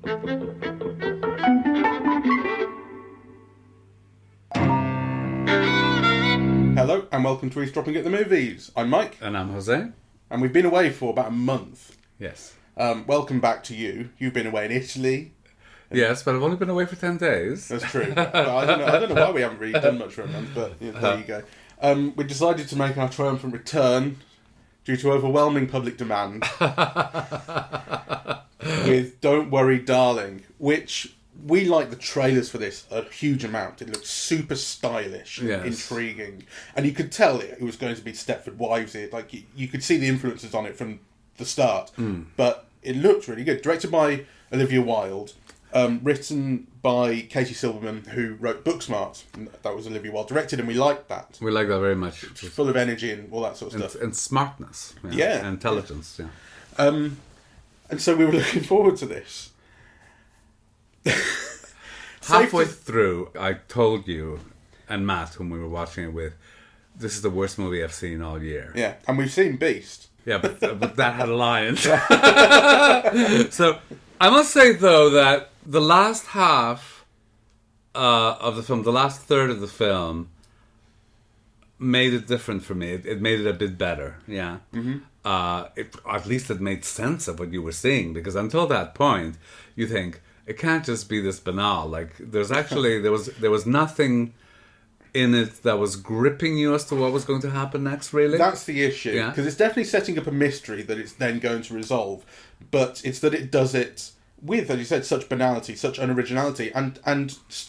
Hello and welcome to Eavesdropping at the Movies. I'm Mike. And I'm Jose. And we've been away for about a month. Yes. Welcome back to you. You've been away in Italy. Yes, but I've only been away for 10 days. That's true. But I don't know why we haven't really done much for a month, but there you go. We decided to make our triumphant return due to overwhelming public demand with Don't Worry Darling, which we like the trailers for this a huge amount. It looked super stylish and intriguing. And you could tell it was going to be Stepford Wives. Like you could see the influences on it from the start. But it looked really good. Directed by Olivia Wilde. Written by Katie Silverman, who wrote Booksmart. And that was Olivia Wilde directed, and we liked that. We like that very much. It's full of energy and all that sort of stuff. And smartness. Yeah. And intelligence, And so we were looking forward to this. Halfway through, I told you and Matt, whom we were watching it with, this is the worst movie I've seen all year. Yeah, and we've seen Beast. Yeah, but that had a lion. So, I must say, though, that the last half of the film, the last third of the film, made it different for me. It made it a bit better, yeah. Mm-hmm. At least it made sense of what you were seeing, because until that point, you think, it can't just be this banal. Like, there's actually, there was nothing in it that was gripping you as to what was going to happen next, really. That's the issue, because it's definitely setting up a mystery that it's then going to resolve, but it's that it does it with, as you said, such banality, such unoriginality, and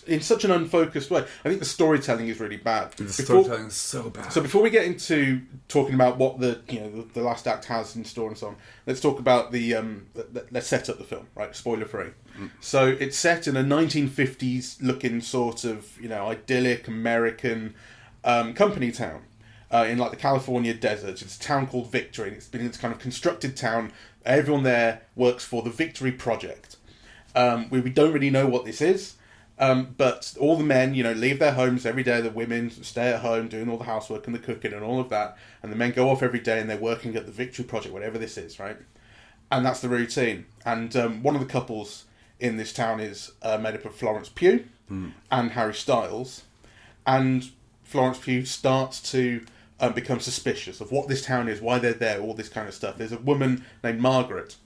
in such an unfocused way. I think the storytelling is really bad. Storytelling is so bad. So before we get into talking about what the last act has in store and so on, let's talk about let's set up the film, right? Spoiler free. So it's set in a 1950s looking sort of idyllic American company town in like the California desert. It's a town called Victory, and it's been this kind of constructed town. Everyone there works for the Victory Project. We don't really know what this is, but all the men, leave their homes every day. The women stay at home doing all the housework and the cooking and all of that. And the men go off every day and they're working at the Victory Project, whatever this is, right? And that's the routine. And one of the couples in this town is made up of Florence Pugh and Harry Styles. And Florence Pugh starts to become suspicious of what this town is, why they're there, all this kind of stuff. There's a woman named Margaret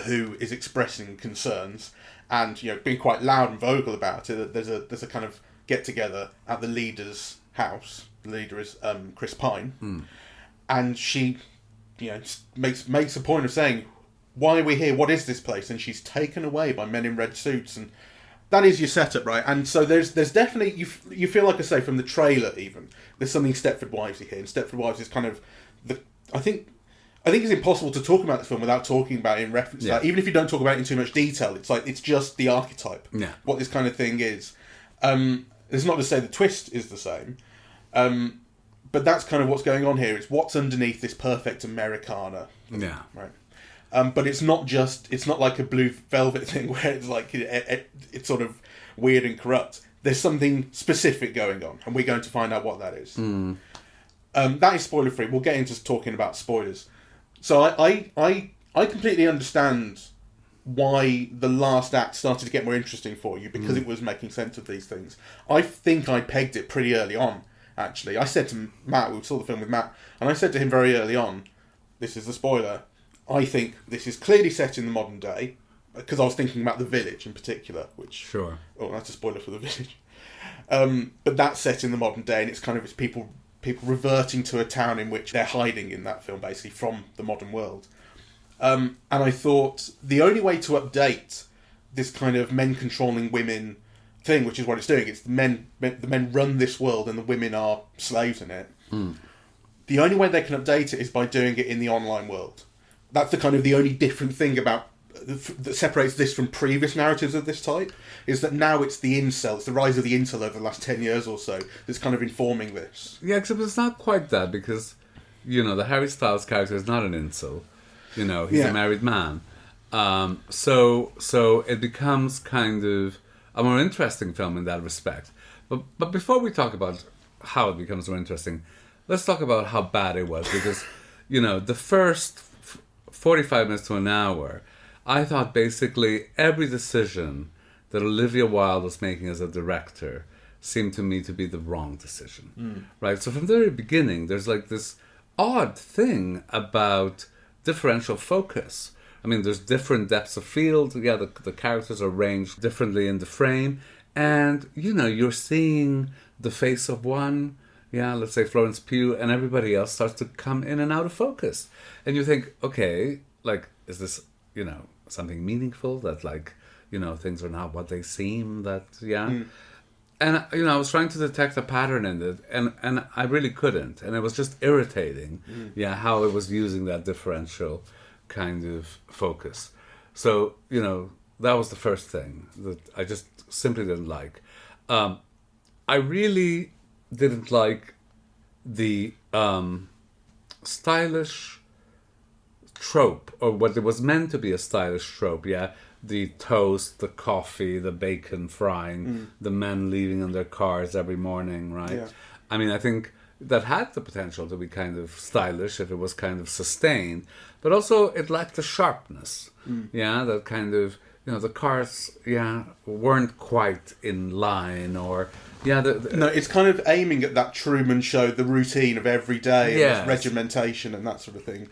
who is expressing concerns and being quite loud and vocal about it. There's a kind of get together at the leader's house. The leader is Chris Pine, and she makes a point of saying, "Why are we here? What is this place?" And she's taken away by men in red suits, and that is your setup, right? And so there's definitely, you feel like I say from the trailer even, there's something Stepford Wives here. And Stepford Wives is kind of I think it's impossible to talk about this film without talking about it in reference to that. Even if you don't talk about it in too much detail, it's like it's just the archetype. Yeah. What this kind of thing is. It's not to say the twist is the same, but that's kind of what's going on here. It's what's underneath this perfect Americana. Yeah. Right. But it's not like a Blue Velvet thing where it's like it's sort of weird and corrupt. There's something specific going on, and we're going to find out what that is. That is spoiler free. We'll get into talking about spoilers. So I completely understand why the last act started to get more interesting for you, because it was making sense of these things. I think I pegged it pretty early on, actually. I said to Matt, we saw the film with Matt, and I said to him very early on, this is the spoiler, I think this is clearly set in the modern day, because I was thinking about the village in particular, which... Sure. Oh, that's a spoiler for the village. But that's set in the modern day, and it's kind of it's people reverting to a town in which they're hiding in that film, basically, from the modern world. And I thought the only way to update this kind of men controlling women thing, which is what it's doing, it's the men run this world and the women are slaves in it. The only way they can update it is by doing it in the online world. That's the only different thing about that separates this from previous narratives of this type, is that now it's the incel, it's the rise of the incel over the last 10 years or so that's kind of informing this. Yeah, except it's not quite that, because, the Harry Styles character is not an incel. He's a married man. So it becomes kind of a more interesting film in that respect. But before we talk about how it becomes more interesting, let's talk about how bad it was, because, the first 45 minutes to an hour, I thought basically every decision that Olivia Wilde was making as a director seemed to me to be the wrong decision, right? So from the very beginning, there's like this odd thing about differential focus. I mean, there's different depths of field. Yeah, the characters are arranged differently in the frame. And, you know, you're seeing the face of one, yeah, let's say Florence Pugh, and everybody else starts to come in and out of focus. And you think, okay, like, is this, you know, something meaningful that, like, you know, things are not what they seem, that, yeah. And, you know, I was trying to detect a pattern in it, and I really couldn't. And it was just irritating, yeah, how it was using that differential kind of focus. So, you know, that was the first thing that I just simply didn't like. I really didn't like the stylish trope, or what it was meant to be a stylish trope, yeah. The toast, the coffee, the bacon frying, the men leaving in their cars every morning, right? Yeah. I mean, I think that had the potential to be kind of stylish if it was kind of sustained, but also it lacked the sharpness, yeah, that kind of, you know, the cars, yeah, weren't quite in line, or, yeah. No, it's kind of aiming at that Truman Show, the routine of every day, yes, and regimentation and that sort of thing.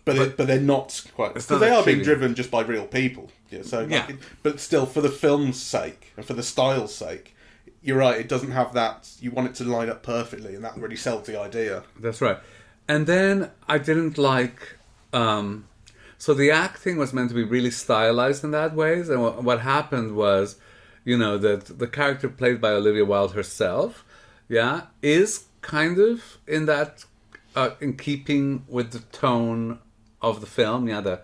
But they're not quite, because they are being driven just by real people. Yeah, so like, but still, for the film's sake and for the style's sake, you're right. It doesn't have that. You want it to line up perfectly, and that really sells the idea. That's right. And then I didn't like. So the acting was meant to be really stylized in that ways, and what happened was, you know, that the character played by Olivia Wilde herself, yeah, is kind of in that in keeping with the tone of the film, yeah, the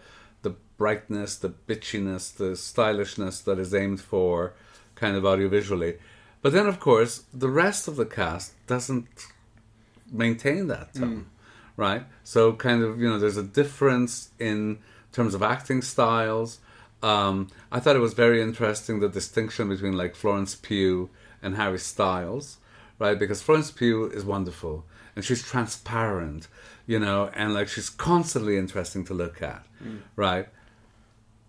brightness, the bitchiness, the stylishness that is aimed for kind of audiovisually. But then, of course, the rest of the cast doesn't maintain that tone, right? So kind of, you know, there's a difference in terms of acting styles. I thought it was very interesting, the distinction between like Florence Pugh and Harry Styles, right? Because Florence Pugh is wonderful, and she's transparent, you know, and like she's constantly interesting to look at, right?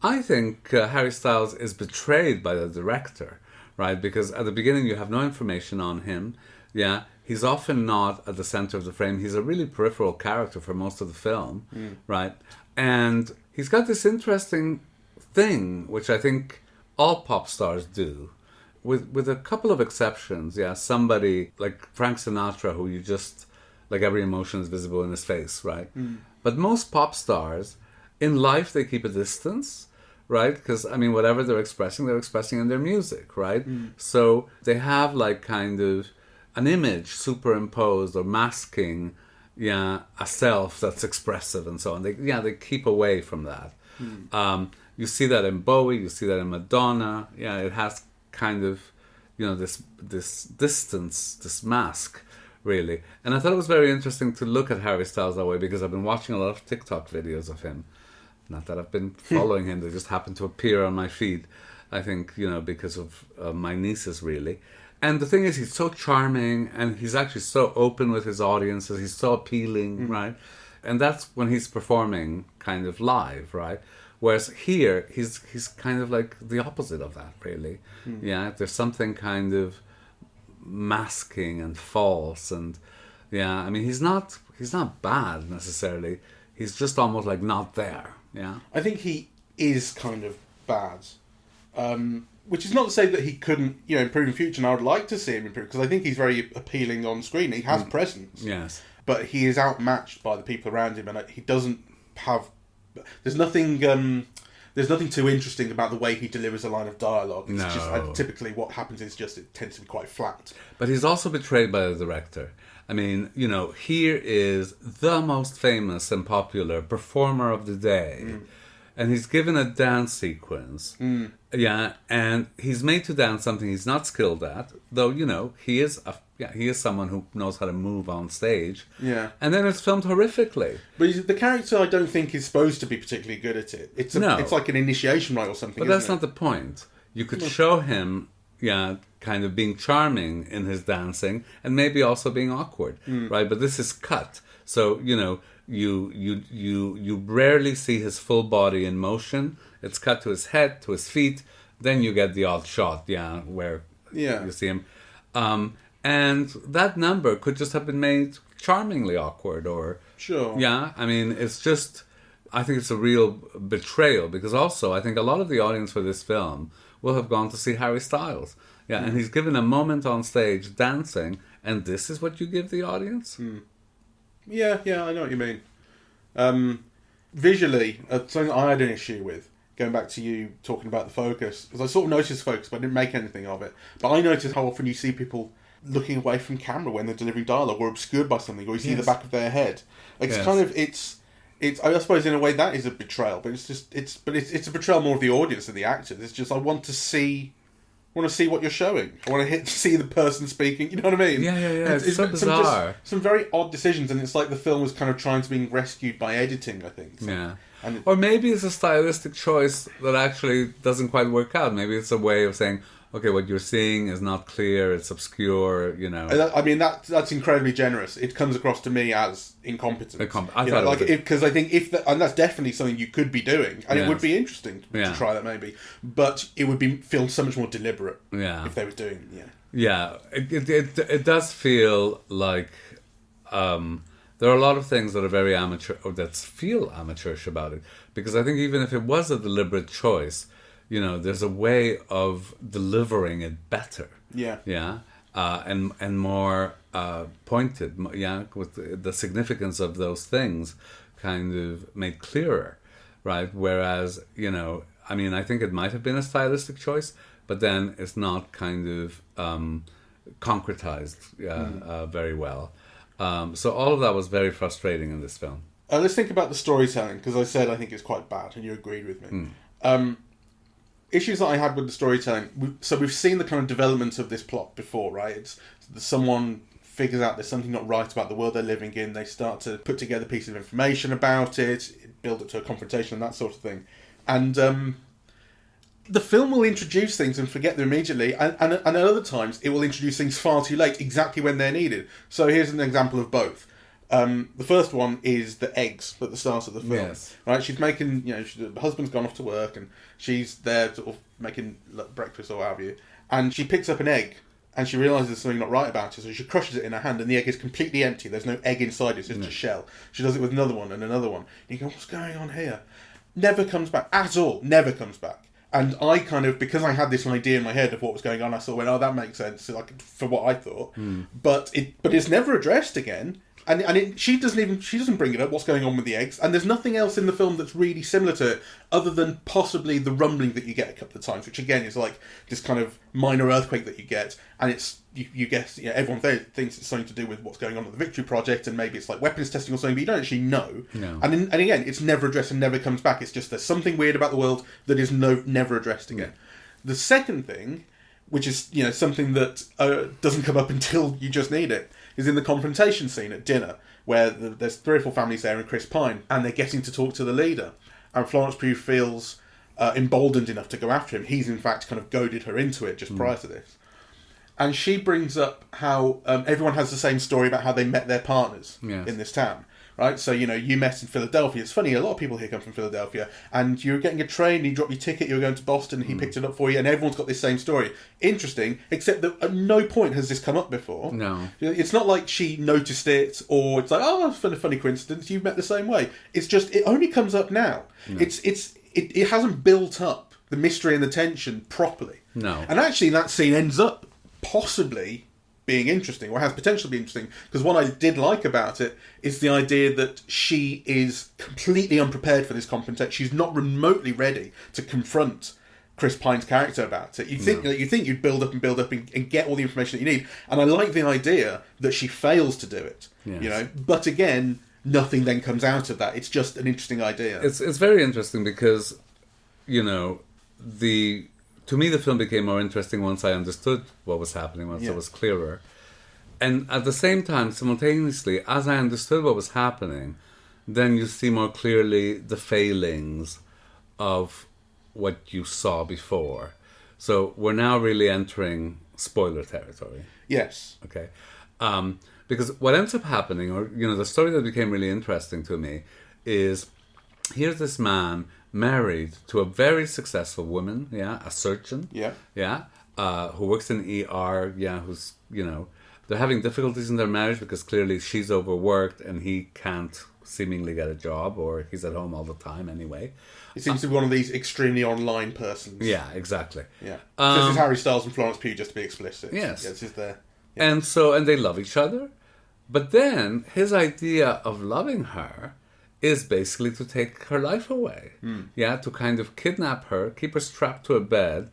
I think Harry Styles is betrayed by the director, right? Because at the beginning you have no information on him, yeah. He's often not at the center of the frame. He's a really peripheral character for most of the film, right? And he's got this interesting thing, which I think all pop stars do, with a couple of exceptions, yeah. Somebody like Frank Sinatra, who you just, like every emotion is visible in his face, right? But most pop stars, in life, they keep a distance, right? Because, I mean, whatever they're expressing in their music, right? So they have like kind of an image superimposed or masking, yeah, a self that's expressive and so on. They keep away from that. You see that in Bowie, you see that in Madonna. Yeah, it has kind of, you know, this distance, this mask, really. And I thought it was very interesting to look at Harry Styles that way, because I've been watching a lot of TikTok videos of him. Not that I've been following him, they just happen to appear on my feed, I think, you know, because of my nieces, really. And the thing is, he's so charming, and he's actually so open with his audiences, he's so appealing, right? And that's when he's performing kind of live, right? Whereas here, he's kind of like the opposite of that, really. Yeah, there's something kind of masking and false, and yeah, I mean, he's not bad necessarily. He's just almost like not there. Yeah, I think he is kind of bad, which is not to say that he couldn't, you know, improve in future. And I would like to see him improve, because I think he's very appealing on screen. He has presence, yes, but he is outmatched by the people around him, and he doesn't have. There's nothing too interesting about the way he delivers a line of dialogue. It's just typically what happens is just it tends to be quite flat. But he's also betrayed by the director. I mean, you know, here is the most famous and popular performer of the day, and he's given a dance sequence. Yeah, and he's made to dance something he's not skilled at, though, you know, he is someone who knows how to move on stage. Yeah. And then it's filmed horrifically. But the character, I don't think, is supposed to be particularly good at it. It's like an initiation rite or something, but that's not the point. You could show him, kind of being charming in his dancing, and maybe also being awkward, right? But this is cut. So, you know, you rarely see his full body in motion. It's cut to his head, to his feet. Then you get the odd shot, where you see him. And that number could just have been made charmingly awkward, or sure. Yeah, I mean, it's just. I think it's a real betrayal, because also I think a lot of the audience for this film will have gone to see Harry Styles. Yeah, and he's given a moment on stage dancing, and this is what you give the audience? Yeah, I know what you mean. Visually, something I had an issue with, going back to you talking about the focus, because I sort of noticed focus, but I didn't make anything of it. But I noticed how often you see people looking away from camera when they're delivering dialogue, or obscured by something, or you see the back of their head. Like, it's kind of, I suppose in a way that is a betrayal, but it's a betrayal more of the audience than the actors. It's just, I want to see what you're showing. I want to see the person speaking. You know what I mean? Yeah. It's so bizarre. Some very odd decisions, and it's like the film was kind of trying to be rescued by editing, I think. So, or maybe it's a stylistic choice that actually doesn't quite work out. Maybe it's a way of saying, okay, what you're seeing is not clear, it's obscure, I mean, that's incredibly generous. It comes across to me as incompetence. Because I think and that's definitely something you could be doing, and it would be interesting to try that maybe, but it would feel so much more deliberate if they were doing. It does feel like there are a lot of things that are very amateur, or that feel amateurish about it, because I think even if it was a deliberate choice, there's a way of delivering it better. And more pointed. With the significance of those things kind of made clearer, right? Whereas, I think it might have been a stylistic choice, but then it's not kind of concretized very well. So all of that was very frustrating in this film. Let's think about the storytelling, because I said I think it's quite bad, and you agreed with me. Issues that I had with the storytelling. So we've seen the kind of development of this plot before, right? It's someone figures out there's something not right about the world they're living in. They start to put together pieces of information about it, build it to a confrontation and that sort of thing. And the film will introduce things and forget them immediately. And at other times, it will introduce things far too late, exactly when they're needed. So here's an example of both. The first one is the eggs at the start of the film. Yes. Right? She's making, her husband's gone off to work, and she's there sort of making breakfast or what have you. And she picks up an egg, and she realises there's something not right about it, so she crushes it in her hand, and the egg is completely empty. There's no egg inside it, it's just a shell. She does it with another one and another one. And you go, what's going on here? Never comes back at all. Never comes back. And I kind of, because I had this idea in my head of what was going on, I sort of went, oh, that makes sense, for what I thought. But it's never addressed again. And she doesn't bring it up, what's going on with the eggs, and there's nothing else in the film that's really similar to it, other than possibly the rumbling that you get a couple of times, which again is like this kind of minor earthquake that you get, and it's you guess, everyone thinks it's something to do with what's going on with the Victory Project, and maybe it's like weapons testing or something, but you don't actually know. No. And again, it's never addressed and never comes back. It's just there's something weird about the world that is never addressed again. The second thing, which is something that doesn't come up until you just need it, is in the confrontation scene at dinner, where there's 3 or 4 families there and Chris Pine, and they're getting to talk to the leader. And Florence Pugh feels emboldened enough to go after him. He's in fact kind of goaded her into it just prior to this. And she brings up how everyone has the same story about how they met their partners in this town. Right, so you met in Philadelphia. It's funny, a lot of people here come from Philadelphia, and you're getting a train, you drop your ticket, you're going to Boston, he picked it up for you, and everyone's got this same story. Interesting, except that at no point has this come up before. No. It's not like she noticed it, or it's like, oh, that's a funny coincidence, you've met the same way. It's just, it only comes up now. No. It hasn't built up the mystery and the tension properly. No. And actually that scene ends up possibly being interesting, or has potential to be interesting, because what I did like about it is the idea that she is completely unprepared for this confrontation. She's not remotely ready to confront Chris Pine's character about it. You'd think you'd build up and get all the information that you need, and I like the idea that she fails to do it. Yes. But again, nothing then comes out of that. It's just an interesting idea. It's very interesting because to me, the film became more interesting once I understood what was happening, once it was clearer. And at the same time, simultaneously, as I understood what was happening, then you see more clearly the failings of what you saw before. So we're now really entering spoiler territory. Yes. Okay. Because what ends up happening, or the story that became really interesting to me, is here's this man married to a very successful woman, a surgeon, who works in ER, who's they're having difficulties in their marriage because clearly she's overworked and he can't seemingly get a job, or he's at home all the time anyway. He seems to be one of these extremely online persons. Yeah, exactly. Yeah. This is Harry Styles and Florence Pugh, just to be explicit. Yes. This is their... Yeah. And they love each other. But then his idea of loving her is basically to take her life away. To kind of kidnap her, keep her strapped to a bed,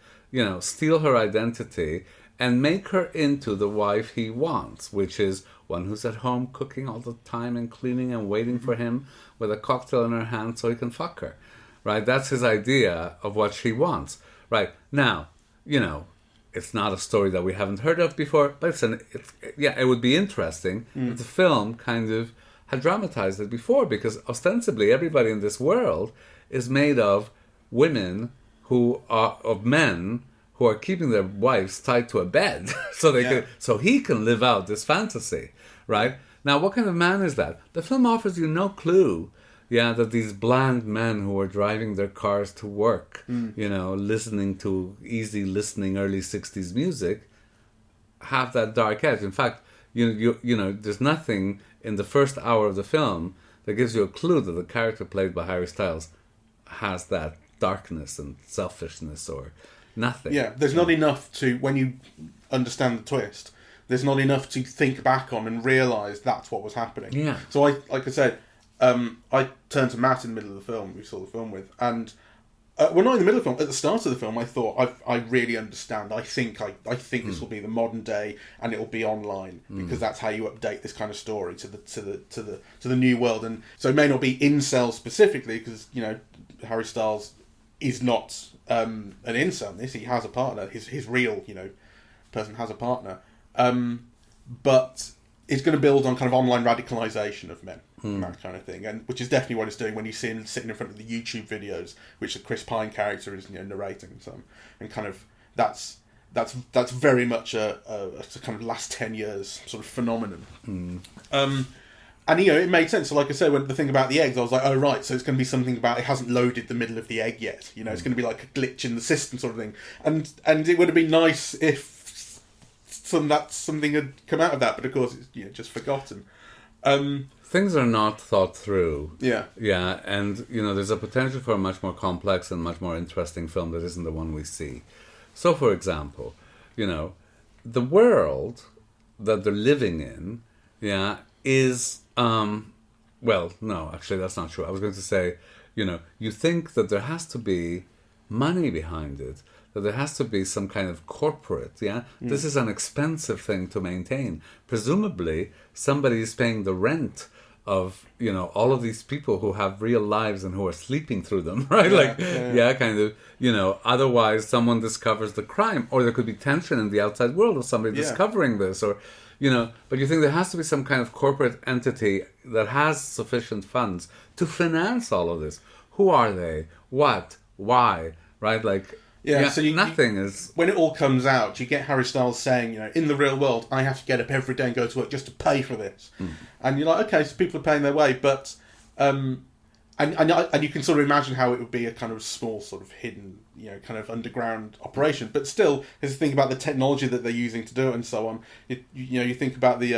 steal her identity, and make her into the wife he wants, which is one who's at home cooking all the time and cleaning and waiting for him with a cocktail in her hand so he can fuck her. Right? That's his idea of what she wants. Right? Now, it's not a story that we haven't heard of before, but it would be interesting if the film kind of had dramatized it before, because ostensibly everybody in this world is made of women of men who are keeping their wives tied to a bed so he can live out this fantasy, right? Now, what kind of man is that? The film offers you no clue, that these bland men who are driving their cars to work, listening to easy listening early 60s music, have that dark edge. In fact, there's nothing in the first hour of the film that gives you a clue that the character played by Harry Styles has that darkness and selfishness or nothing. Yeah, there's not enough to, when you understand the twist, there's not enough to think back on and realise that's what was happening. Yeah. So like I said, I turned to Matt in the middle of the film, we saw the film with, and not in the middle of the film, at the start of the film, I thought, I really understand. I think this will be the modern day, and it will be online, because that's how you update this kind of story to the new world. And so it may not be incel specifically, because Harry Styles is not an incel in this. He has a partner. His real person has a partner, but it's going to build on kind of online radicalisation of men. That kind of thing, and which is definitely what it's doing when you see him sitting in front of the YouTube videos, which the Chris Pine character is narrating some, and kind of that's very much a kind of last 10 years sort of phenomenon. And it made sense. So like I said, when the thing about the eggs, I was like, oh right, so it's going to be something about it hasn't loaded the middle of the egg yet. It's going to be like a glitch in the system sort of thing, and it would have been nice if something had come out of that, but of course it's just forgotten. Things are not thought through. Yeah. Yeah, and, there's a potential for a much more complex and much more interesting film that isn't the one we see. So, for example, the world that they're living in, is, well, no, actually that's not true. I was going to say, you think that there has to be money behind it, that there has to be some kind of corporate, This is an expensive thing to maintain. Presumably, somebody is paying the rent of, all of these people who have real lives and who are sleeping through them, right? Kind of, otherwise someone discovers the crime, or there could be tension in the outside world of somebody discovering this, or, but you think there has to be some kind of corporate entity that has sufficient funds to finance all of this. Who are they? What? Why? Right? So nothing is... When it all comes out, you get Harry Styles saying, in the real world, I have to get up every day and go to work just to pay for this. And you're like, okay, so people are paying their way, but... and you can sort of imagine how it would be a kind of small, sort of hidden, kind of underground operation. But still, there's the thing about the technology that they're using to do it and so on. You think about the...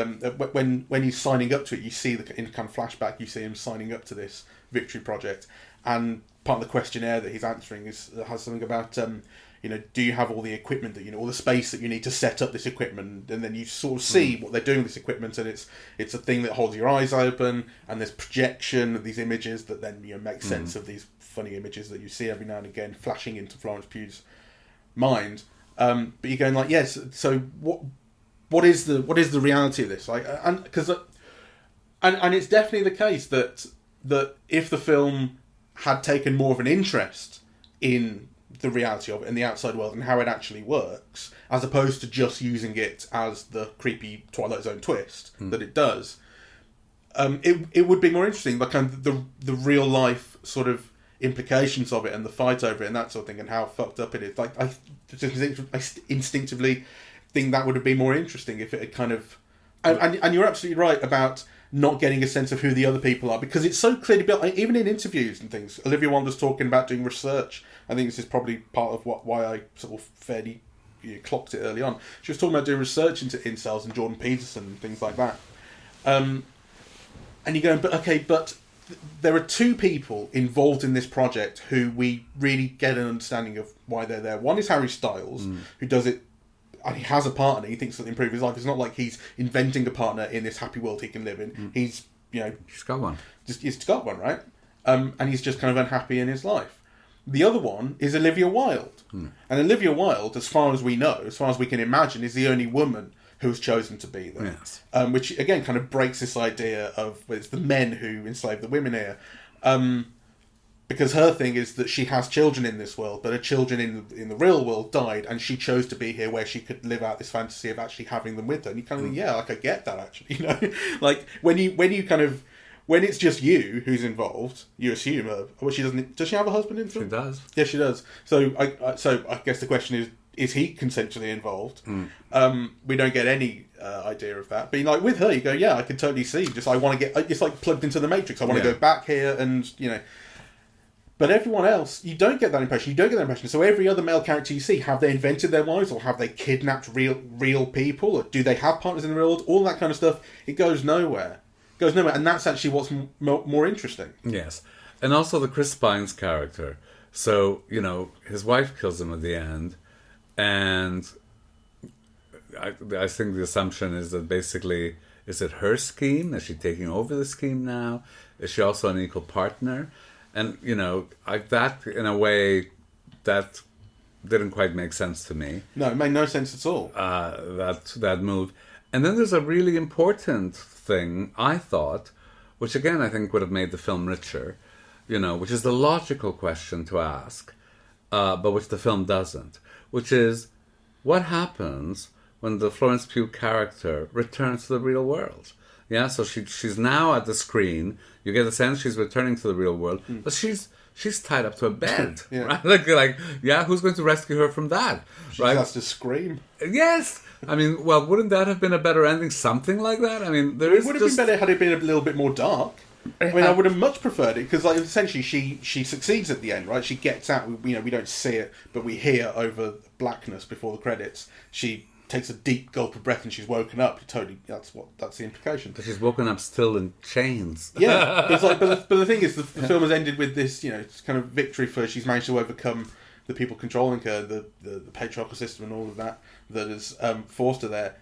when he's signing up to it, you see in kind of flashback, you see him signing up to this Victory Project. And part of the questionnaire that he's answering has something about, do you have all the equipment that, all the space that you need to set up this equipment? And then you sort of see what they're doing with this equipment, and it's a thing that holds your eyes open, and there's projection of these images that then make sense of these funny images that you see every now and again flashing into Florence Pugh's mind. But you're going like, yes. So what is the reality of this? And it's definitely the case that if the film had taken more of an interest in the reality of it and the outside world and how it actually works, as opposed to just using it as the creepy Twilight Zone twist that it does, it would be more interesting, like kind of the real life sort of implications of it and the fight over it and that sort of thing, and how fucked up it is. I instinctively think that would have been more interesting if it had kind of And you're absolutely right about not getting a sense of who the other people are, because it's so clearly built. Even in interviews and things, Olivia Wilde was talking about doing research. I think this is probably part of why I sort of fairly clocked it early on. She was talking about doing research into incels and Jordan Peterson and things like that. And you're going, but there are two people involved in this project who we really get an understanding of why they're there. One is Harry Styles, who does it. And he has a partner. He thinks that'll improve his life. It's not like he's inventing a partner in this happy world he can live in. He's, he's got one. He's got one, right? And he's just kind of unhappy in his life. The other one is Olivia Wilde. And Olivia Wilde, as far as we know, as far as we can imagine, is the only woman who's chosen to be there. Yes. Which, again, kind of breaks this idea of it's the men who enslave the women here. Because her thing is that she has children in this world, but her children in the real world died, and she chose to be here where she could live out this fantasy of actually having them with her. And you kind of think, I get that, actually. Like when it's just you who's involved, you assume she doesn't. Does she have a husband in the film? She does. Yeah, she does. So I guess the question is he consensually involved? We don't get any idea of that. But like with her, you go, I can totally see. Just I want to get. It's like plugged into the Matrix. I want to go back here, and But everyone else, you don't get that impression. You don't get that impression. So every other male character you see, have they invented their wives, or have they kidnapped real people, or do they have partners in the real world? All that kind of stuff. It goes nowhere. And that's actually what's more interesting. Yes, and also the Chris Pine's character. So his wife kills him at the end, and I think the assumption is that basically, is it her scheme? Is she taking over the scheme now? Is she also an equal partner? And, that, in a way, that didn't quite make sense to me. No, it made no sense at all. That move. And then there's a really important thing, I thought, which again I think would have made the film richer, which is the logical question to ask, but which the film doesn't, which is, what happens when the Florence Pugh character returns to the real world? Yeah, so she's now at the screen. You get the sense she's returning to the real world, but she's tied up to a bed, right? Like, who's going to rescue her from that? She right? has to scream. Yes, I mean, well, wouldn't that have been a better ending? Something like that. I mean, it would have been better had it been a little bit more dark. I mean, I would have much preferred it because, essentially, she succeeds at the end, right? She gets out. We don't see it, but we hear over the blackness before the credits. She takes a deep gulp of breath and she's woken up. That's the implication. But she's woken up still in chains. Yeah, but the thing is, the film has ended with this, kind of victory for she's managed to overcome the people controlling her, the patriarchal system, and all of that has forced her there.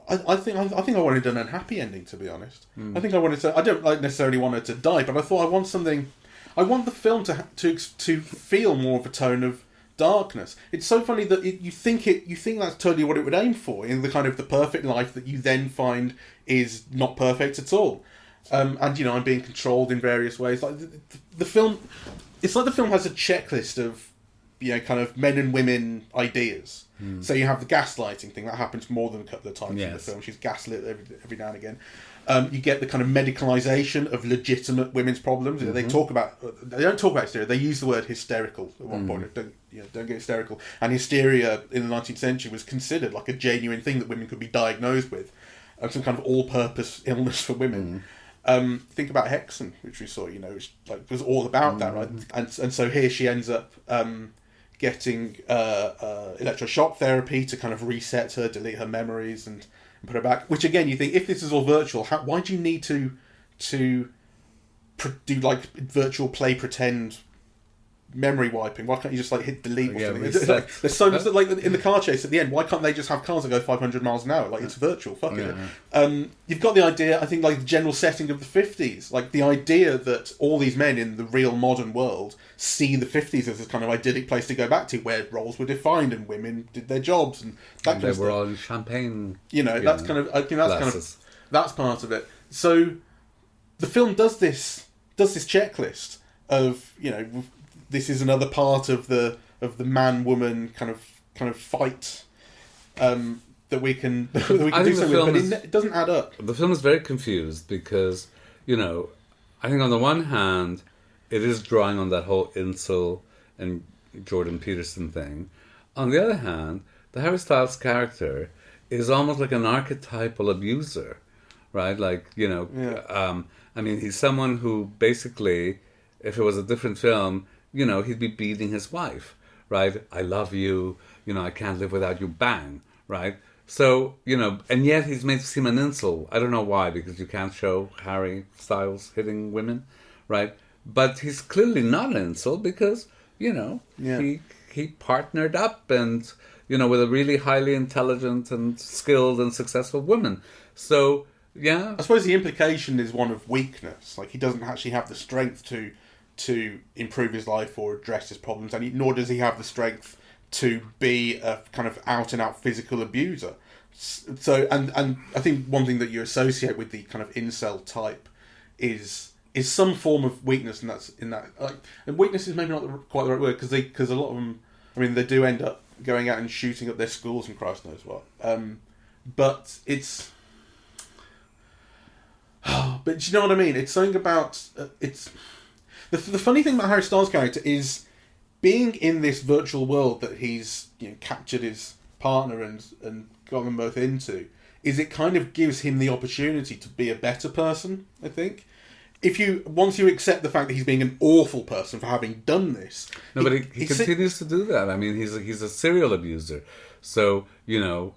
I think I wanted an unhappy ending, to be honest. I think I wanted to. I don't necessarily want her to die, but I thought I want something. I want the film to feel more of a tone of darkness. It's so funny that you think that's totally what it would aim for, in the kind of the perfect life that you then find is not perfect at all. And I'm being controlled in various ways. Like the film, it's like the film has a checklist of kind of men and women ideas. So you have the gaslighting thing that happens more than a couple of times in the film. She's gaslit every now and again. You get the kind of medicalisation of legitimate women's problems. They don't talk about hysteria. They use the word hysterical at one point. Don't get hysterical. And hysteria in the 19th century was considered like a genuine thing that women could be diagnosed with, some kind of all-purpose illness for women. Think about Hexen, which we saw. Which was all about that, right? And so here she ends up getting electroshock therapy to kind of reset her, delete her memories, and put her back. Which again, you think, if this is all virtual, why do you need to do like virtual play pretend memory wiping? Why can't you just hit delete or something? There's so much that, in the car chase at the end, why can't they just have cars that go 500 miles an hour? It's virtual. Fuck it. You've got the idea, I think, the general setting of the 50s, the idea that all these men in the real modern world see the 50s as this kind of idyllic place to go back to, where roles were defined and women did their jobs and that kind of stuff. They were all in champagne. That's kind of, I think that's part of it. So the film does this checklist of, this is another part of the man-woman kind of fight that we can do something with, but it doesn't add up. The film is very confused because, I think on the one hand, it is drawing on that whole incel and Jordan Peterson thing. On the other hand, the Harry Styles character is almost like an archetypal abuser, right? Like, I mean, he's someone who basically, if it was a different film, he'd be beating his wife, right? I love you, I can't live without you, bang, right? So, and yet he's made to seem an incel. I don't know why, because you can't show Harry Styles hitting women, right? But he's clearly not an incel because, he partnered up and, with a really highly intelligent and skilled and successful woman. So, yeah. I suppose the implication is one of weakness. Like, he doesn't actually have the strength to improve his life or address his problems, and nor does he have the strength to be a kind of out-and-out physical abuser. So, and I think one thing that you associate with the kind of incel type is some form of weakness, and that's in that. Like, and weakness is maybe not quite the right word, because a lot of them, I mean, they do end up going out and shooting up their schools and Christ knows what. But it's. But do you know what I mean? It's something about it's. The funny thing about Harry Styles' character is being in this virtual world that he's captured his partner and got them both into. Is it kind of gives him the opportunity to be a better person? I think. Once you accept the fact that he's being an awful person for having done this. No, but he continues to do that. I mean, he's a serial abuser. So,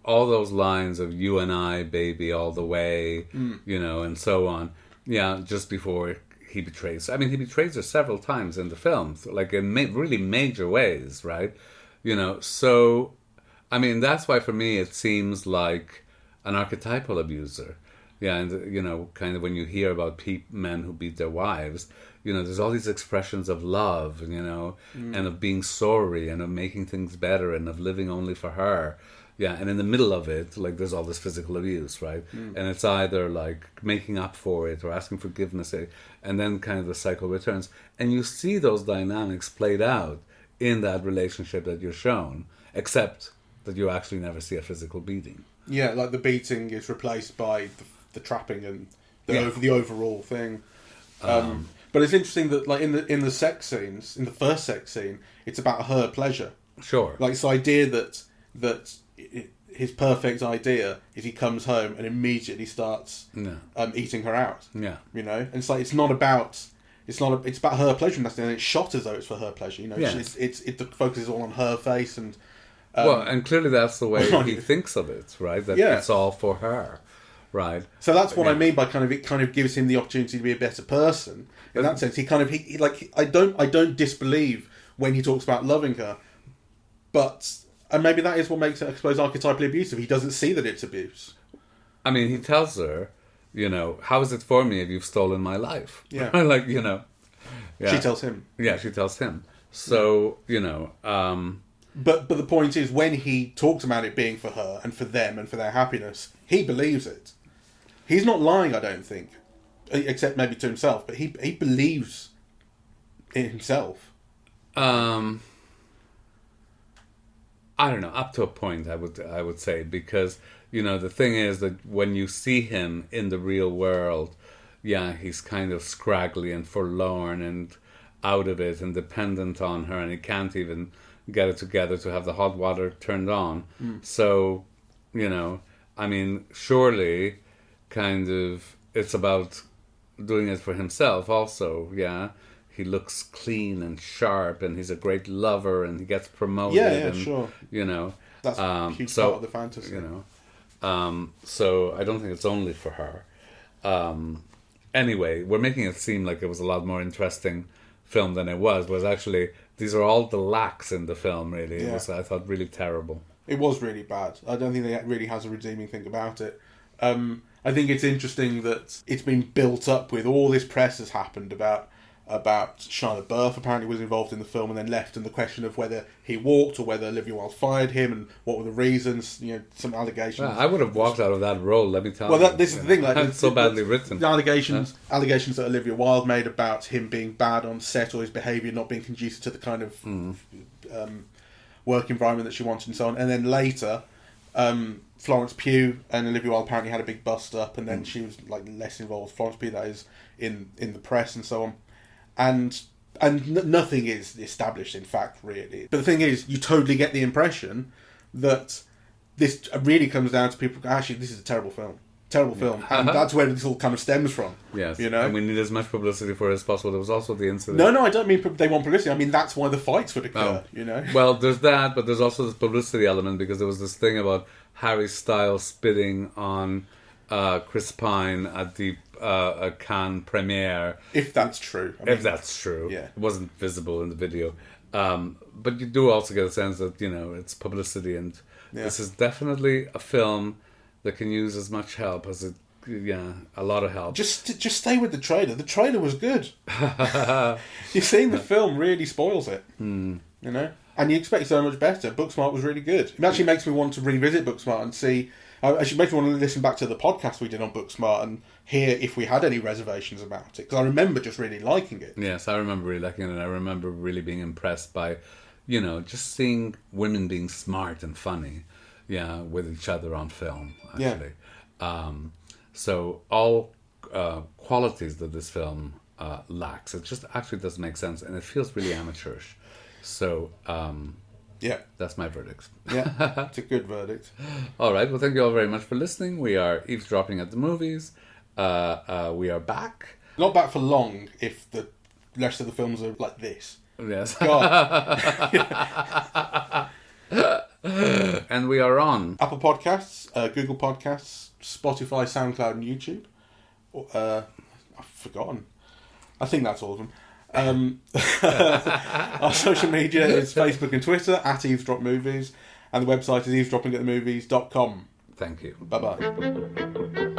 all those lines of you and I, baby, all the way, and so on. Yeah, just before he betrays. I mean, he betrays her several times in the film, like in really major ways, right? So, I mean, that's why for me it seems like an archetypal abuser. Yeah, and, kind of when you hear about men who beat their wives, there's all these expressions of love, and of being sorry, and of making things better, and of living only for her. Yeah, and in the middle of it, like, there's all this physical abuse, right? And it's either, like, making up for it or asking forgiveness, and then kind of the cycle returns. And you see those dynamics played out in that relationship that you're shown, except that you actually never see a physical beating. Yeah, like the beating is replaced by the trapping and the overall thing. But it's interesting that, like, in the sex scenes, in the first sex scene, it's about her pleasure. Sure. Like, this idea that his perfect idea is he comes home and immediately starts eating her out. Yeah. And it's like it's about her pleasure, and it's shot as though it's for her pleasure. The focus is all on her face and. And clearly that's the way he thinks of it, right? That it's all for her. Right. So that's what I mean by it kind of gives him the opportunity to be a better person. In that sense, I don't disbelieve when he talks about loving her, and maybe that is what makes it, I suppose, archetypally abusive. He doesn't see that it's abuse. I mean, he tells her, how is it for me if you've stolen my life? Yeah. Yeah. She tells him. Yeah, she tells him. So, But the point is, when he talks about it being for her and for them and for their happiness, he believes it. He's not lying, I don't think, except maybe to himself. But he believes in himself. I don't know. Up to a point, I would say, because the thing is that when you see him in the real world, he's kind of scraggly and forlorn and out of it and dependent on her, and he can't even get it together to have the hot water turned on. So, I mean, surely, kind of, it's about doing it for himself also, He looks clean and sharp, and he's a great lover, and he gets promoted. And, sure. That's a huge part of the fantasy. So I don't think it's only for her. Anyway, we're making it seem like it was a lot more interesting film than it was. Was actually, these are all the lacks in the film, really. It was, I thought, really terrible. It was really bad. I don't think that really has a redeeming thing about it. I think it's interesting that it's been built up with all this press has happened about Shia LaBeouf apparently was involved in the film and then left, and the question of whether he walked or whether Olivia Wilde fired him and what were the reasons, some allegations. Well, I would have walked out of that role, let me tell you. Well, this is the thing. Like, it's so badly written. The allegations that Olivia Wilde made about him being bad on set or his behaviour not being conducive to the kind of work environment that she wanted and so on. And then later, Florence Pugh and Olivia Wilde apparently had a big bust up, and then she was less involved. Florence Pugh, that is, in the press and so on. And nothing is established, in fact, really. But the thing is, you totally get the impression that this really comes down to people, actually, this is a terrible film. Terrible film. And that's where this all kind of stems from. Yes. You know? And we need as much publicity for it as possible. There was also the incident. No, I don't mean they want publicity. I mean, that's why the fights would occur, you know? Well, there's that, but there's also this publicity element, because there was this thing about Harry Styles spitting on Chris Pine at the Cannes premiere. If that's true. If that's true. Yeah. It wasn't visible in the video. But you do also get a sense that, you know, it's publicity, and this is definitely a film that can use as much help as it, a lot of help. Just stay with the trailer. The trailer was good. You've seen the film really spoils it. You know? And you expect so much better. Booksmart was really good. It actually makes me want to revisit Booksmart and see... Actually makes me want to listen back to the podcast we did on Booksmart and hear if we had any reservations about it. Because I remember just really liking it. Yes, I remember really liking it. And I remember really being impressed by, you know, just seeing women being smart and funny. Yeah, with each other on film, actually. Yeah. So all qualities that this film lacks, it just actually doesn't make sense, and it feels really amateurish. So, that's my verdict. Yeah, it's a good verdict. All right, well, thank you all very much for listening. We are eavesdropping at the movies. We are back. Not back for long if the rest of the films are like this. Yes. God. And we are on Apple Podcasts, Google Podcasts, Spotify, SoundCloud, and YouTube. I've forgotten. I think that's all of them. Our social media is Facebook and Twitter @eavesdropmovies, and the website is eavesdroppingatthemovies.com. Thank you. Bye-bye.